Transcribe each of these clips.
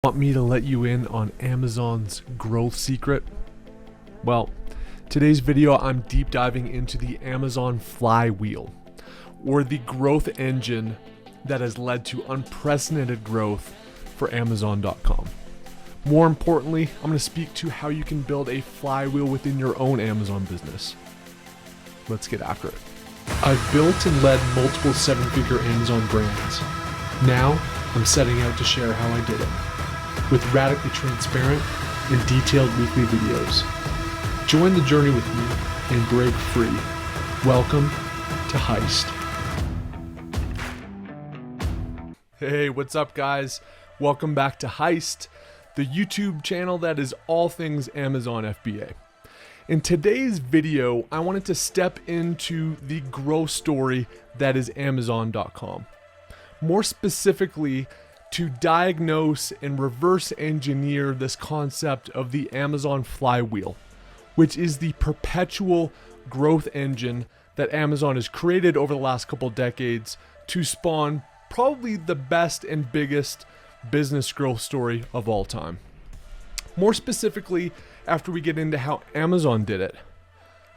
Want me to let you in on Amazon's growth secret? Well, today's video I'm deep diving into the Amazon flywheel, or the growth engine that has led to unprecedented growth for Amazon.com. More importantly, I'm going to speak to how you can build a flywheel within your own Amazon business. Let's get after it. I've built and led multiple seven-figure Amazon brands. Now, I'm setting out to share how I did it, with radically transparent and detailed weekly videos. Join the journey with me and break free. Welcome to Heist. Hey, what's up guys? Welcome back to Heist, the YouTube channel that is all things Amazon FBA. In today's video, I wanted to step into the growth story that is Amazon.com. More specifically, to diagnose and reverse engineer this concept of the Amazon flywheel, which is the perpetual growth engine that Amazon has created over the last couple decades to spawn probably the best and biggest business growth story of all time. More specifically, after we get into how Amazon did it,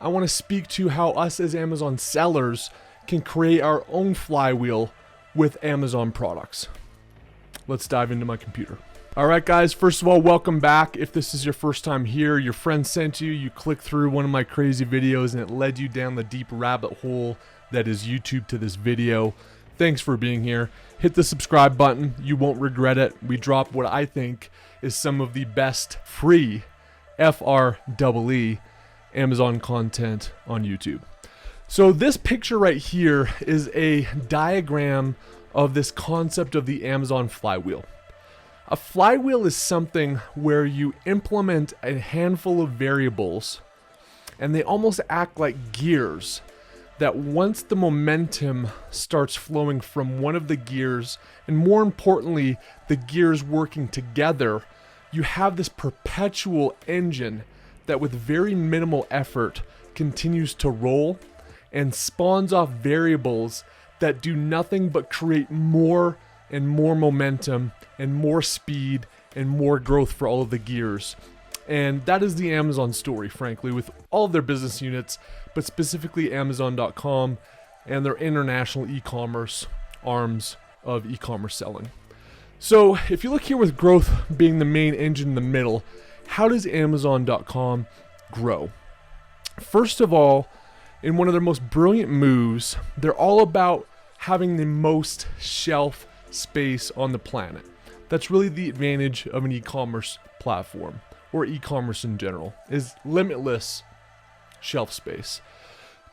I want to speak to how us as Amazon sellers can create our own flywheel with Amazon products. Let's dive into my computer. All right, guys, first of all, welcome back. If this is your first time here, your friend sent you, you clicked through one of my crazy videos and it led you down the deep rabbit hole that is YouTube to this video. Thanks for being here. Hit the subscribe button. You won't regret it. We drop what I think is some of the best free FREE Amazon content on YouTube. So this picture right here is a diagram of this concept of the Amazon flywheel. A flywheel is something where you implement a handful of variables and they almost act like gears that once the momentum starts flowing from one of the gears, and more importantly, the gears working together, you have this perpetual engine that with very minimal effort continues to roll and spawns off variables that do nothing but create more and more momentum and more speed and more growth for all of the gears. And that is the Amazon story, frankly, with all of their business units, but specifically Amazon.com and their international e-commerce arms of e-commerce selling. So if you look here with growth being the main engine in the middle, how does Amazon.com grow? First of all, in one of their most brilliant moves, they're all about having the most shelf space on the planet. That's really the advantage of an e-commerce platform, or e-commerce in general, is limitless shelf space.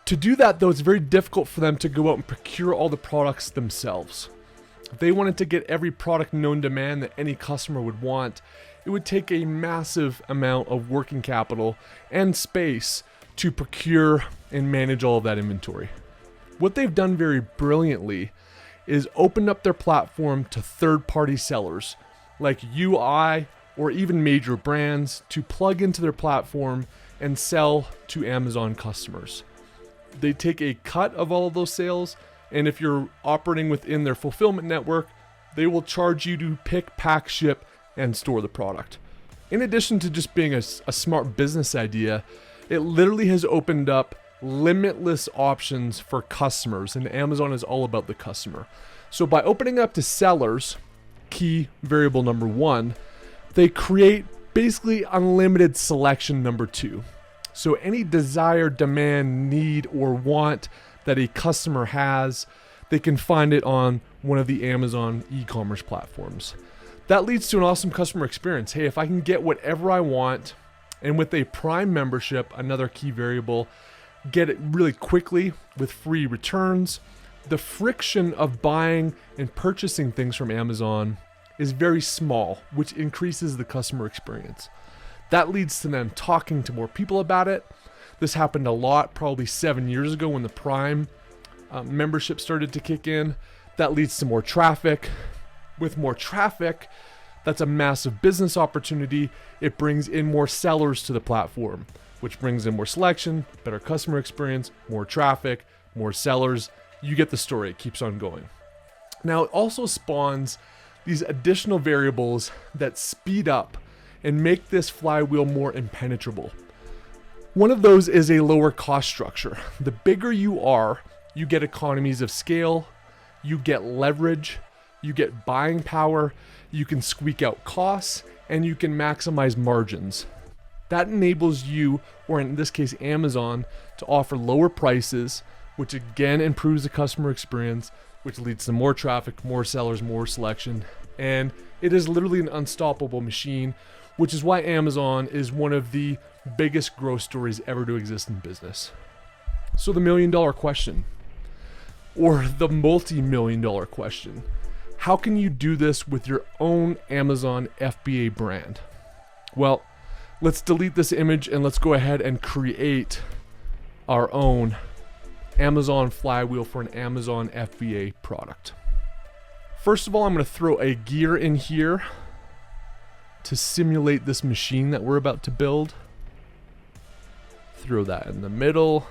To do that though, it's very difficult for them to go out and procure all the products themselves. If they wanted to get every product known demand that any customer would want, it would take a massive amount of working capital and space to procure and manage all of that inventory. What they've done very brilliantly is opened up their platform to third-party sellers like UI or even major brands to plug into their platform and sell to Amazon customers. They take a cut of all of those sales, and if you're operating within their fulfillment network, they will charge you to pick, pack, ship, and store the product. In addition to just being a smart business idea, it literally has opened up limitless options for customers, and Amazon is all about the customer. So by opening up to sellers, key variable number one, they create basically unlimited selection number two. So any desire, demand, need, or want that a customer has, they can find it on one of the Amazon e-commerce platforms. That leads to an awesome customer experience. Hey, if I can get whatever I want, and with a Prime membership, another key variable, get it really quickly with free returns. The friction of buying and purchasing things from Amazon is very small, which increases the customer experience. That leads to them talking to more people about it. This happened a lot probably 7 years ago when the Prime membership started to kick in. That leads to more traffic. With more traffic, that's a massive business opportunity. It brings in more sellers to the platform, which brings in more selection, better customer experience, more traffic, more sellers. You get the story. It keeps on going. Now, it also spawns these additional variables that speed up and make this flywheel more impenetrable. One of those is a lower cost structure. The bigger you are, you get economies of scale, you get leverage, you get buying power, you can squeak out costs, and you can maximize margins. That enables you, or in this case Amazon, to offer lower prices, which again improves the customer experience, which leads to more traffic, more sellers, more selection. And it is literally an unstoppable machine, which is why Amazon is one of the biggest growth stories ever to exist in business. So the $1 million question, or the multi-million dollar question: how can you do this with your own Amazon FBA brand? Well, let's delete this image and let's go ahead and create our own Amazon flywheel for an Amazon FBA product. First of all, I'm going to throw a gear in here to simulate this machine that we're about to build. Throw that in the middle.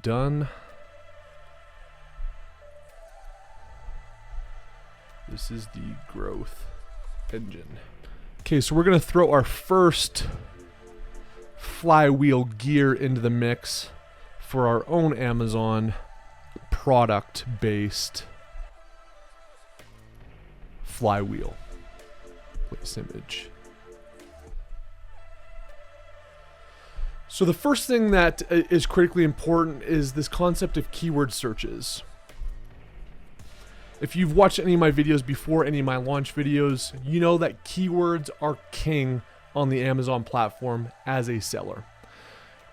Done. This is the growth engine. Okay, so we're going to throw our first flywheel gear into the mix for our own Amazon product-based flywheel. Place image. So the first thing that is critically important is this concept of keyword searches. If you've watched any of my videos before, any of my launch videos, you know that keywords are king on the Amazon platform as a seller.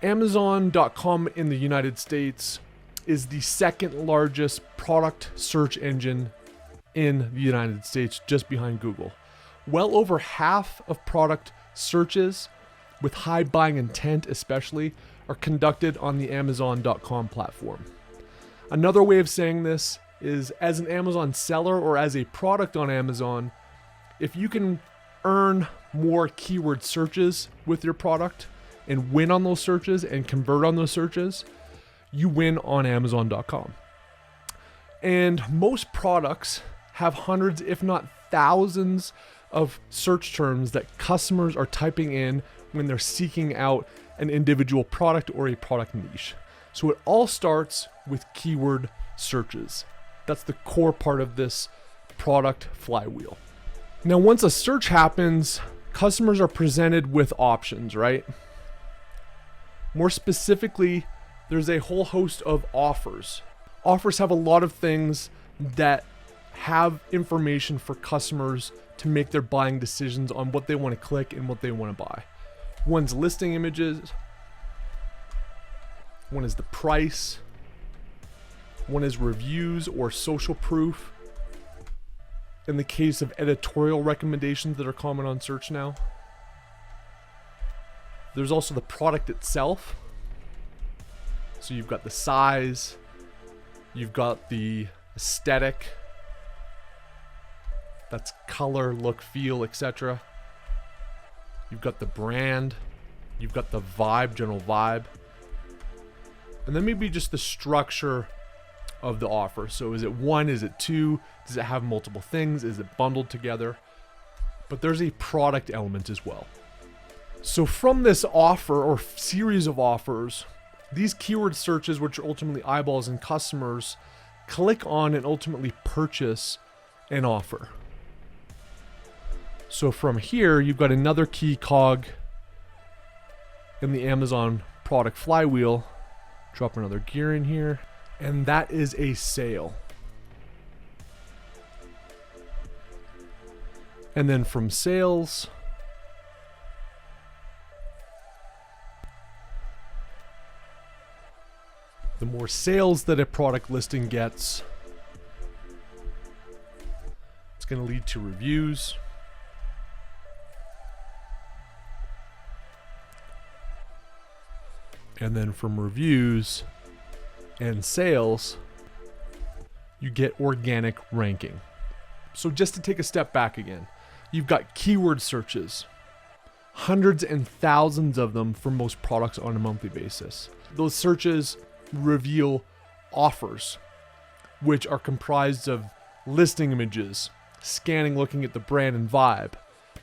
Amazon.com in the United States is the second largest product search engine in the United States, just behind Google. Well over half of product searches with high buying intent especially are conducted on the Amazon.com platform. Another way of saying this is, as an Amazon seller or as a product on Amazon, if you can earn more keyword searches with your product and win on those searches and convert on those searches, you win on Amazon.com. And most products have hundreds, if not thousands, of search terms that customers are typing in when they're seeking out an individual product or a product niche. So it all starts with keyword searches. That's the core part of this product flywheel. Now, once a search happens, customers are presented with options, right? More specifically, there's a whole host of offers. Offers have a lot of things that have information for customers to make their buying decisions on what they want to click and what they want to buy. One's listing images, one is the price, one is reviews or social proof. In the case of editorial recommendations that are common on search now. There's also the product itself. So you've got the size, you've got the aesthetic, that's color, look, feel, etc. You've got the brand, you've got the vibe, general vibe, and then maybe just the structure of the offer. So is it one, is it two, does it have multiple things, is it bundled together? But there's a product element as well. So from this offer or series of offers, these keyword searches, which are ultimately eyeballs and customers, click on and ultimately purchase an offer. So from here, you've got another key cog in the Amazon product flywheel. Drop another gear in here, and that is a sale. And then from sales, the more sales that a product listing gets, it's going to lead to reviews. And then from reviews and sales, you get organic ranking. So just to take a step back again, you've got keyword searches, hundreds and thousands of them for most products on a monthly basis. Those searches reveal offers, which are comprised of listing images, scanning, looking at the brand and vibe,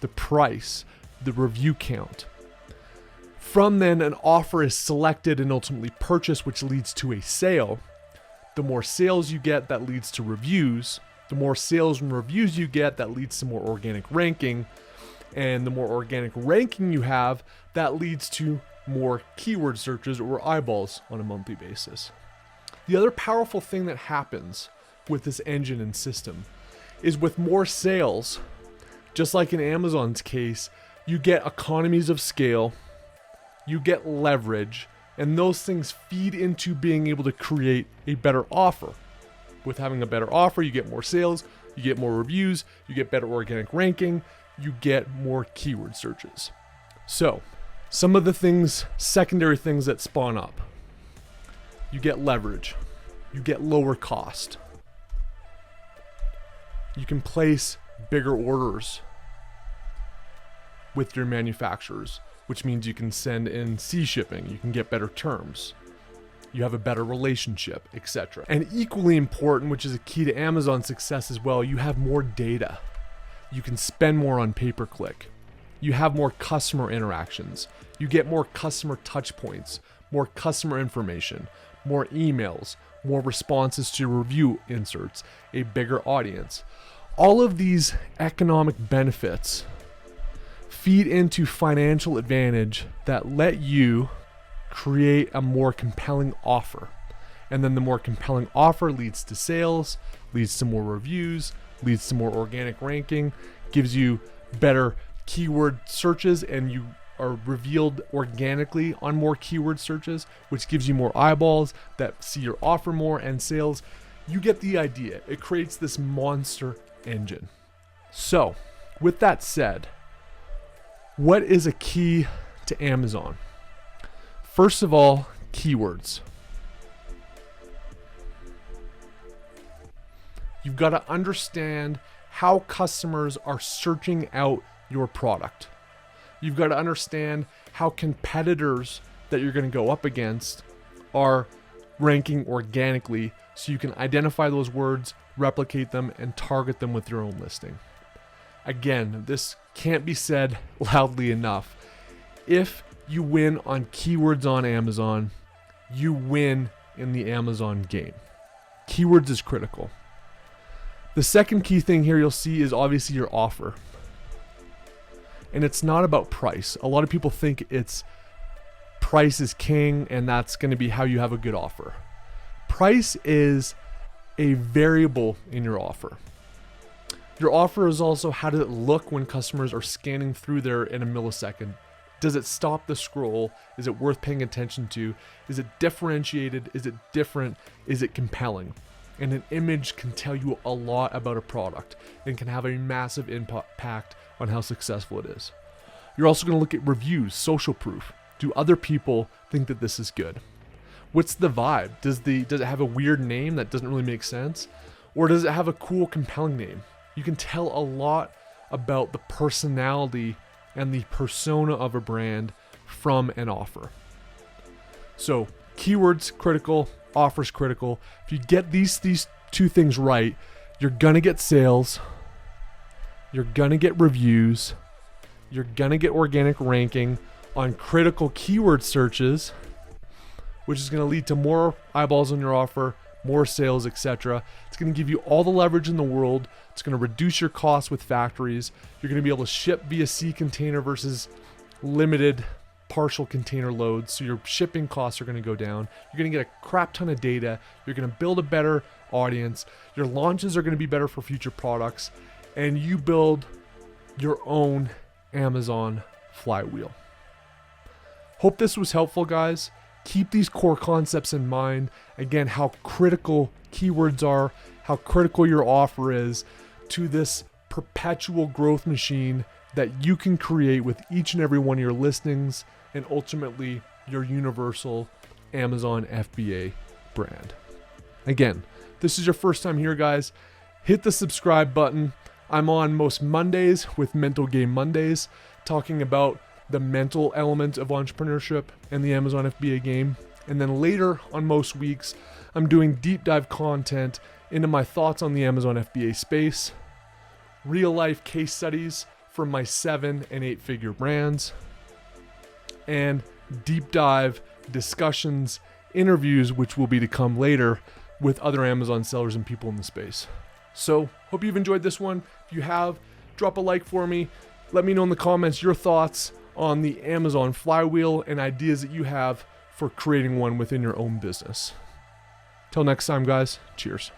the price, the review count. From then, an offer is selected and ultimately purchased, which leads to a sale. The more sales you get, that leads to reviews. The more sales and reviews you get, that leads to more organic ranking. And the more organic ranking you have, that leads to more keyword searches or eyeballs on a monthly basis. The other powerful thing that happens with this engine and system is with more sales, just like in Amazon's case, you get economies of scale, you get leverage, and those things feed into being able to create a better offer. With having a better offer, you get more sales, you get more reviews, you get better organic ranking, you get more keyword searches. So, some of the things, secondary things that spawn up. You get leverage, you get lower cost. You can place bigger orders with your manufacturers, which means you can send in sea shipping, you can get better terms, you have a better relationship, etc. And equally important, which is a key to Amazon's success as well, you have more data. You can spend more on pay-per-click. You have more customer interactions. You get more customer touch points, more customer information, more emails, more responses to review inserts, a bigger audience. All of these economic benefits feed into financial advantage that let you create a more compelling offer. And then the more compelling offer leads to sales, leads to more reviews, leads to more organic ranking, gives you better keyword searches, and you are revealed organically on more keyword searches, which gives you more eyeballs that see your offer more and sales. You get the idea. It creates this monster engine. So, with that said, what is a key to Amazon? First of all, keywords. You've got to understand how customers are searching out your product. You've got to understand how competitors that you're going to go up against are ranking organically, so you can identify those words, replicate them, and target them with your own listing. Again, this can't be said loudly enough. If you win on keywords on Amazon, you win in the Amazon game. Keywords is critical. The second key thing here you'll see is obviously your offer. And it's not about price. A lot of people think it's price is king and that's going to be how you have a good offer. Price is a variable in your offer. Your offer is also how does it look when customers are scanning through there in a millisecond. Does it stop the scroll? Is it worth paying attention to? Is it differentiated? Is it different? Is it compelling? And an image can tell you a lot about a product and can have a massive impact on how successful it is. You're also going to look at reviews, social proof. Do other people think that this is good? What's the vibe? Does it have a weird name that doesn't really make sense? Or does it have a cool, compelling name? You can tell a lot about the personality and the persona of a brand from an offer. So keywords critical, offers critical. If you get these two things right, you're gonna get sales, you're gonna get reviews, you're gonna get organic ranking on critical keyword searches, which is gonna lead to more eyeballs on your offer, more sales, etc. It's going to give you all the leverage in the world. It's going to reduce your costs with factories. You're going to be able to ship via sea container versus limited partial container loads. So your shipping costs are going to go down. You're going to get a crap ton of data. You're going to build a better audience. Your launches are going to be better for future products. And you build your own Amazon flywheel. Hope this was helpful, guys. Keep these core concepts in mind. Again, how critical keywords are, how critical your offer is to this perpetual growth machine that you can create with each and every one of your listings and ultimately your universal Amazon FBA brand. Again, if this is your first time here, guys, hit the subscribe button. I'm on most Mondays with Mental Game Mondays, talking about the mental element of entrepreneurship and the Amazon FBA game. And then later on most weeks, I'm doing deep dive content into my thoughts on the Amazon FBA space, real life case studies from my 7 and 8 figure brands, and deep dive discussions, interviews, which will be to come later with other Amazon sellers and people in the space. So hope you've enjoyed this one. If you have, drop a like for me. Let me know in the comments your thoughts on the Amazon flywheel and ideas that you have for creating one within your own business. Till next time, guys, cheers.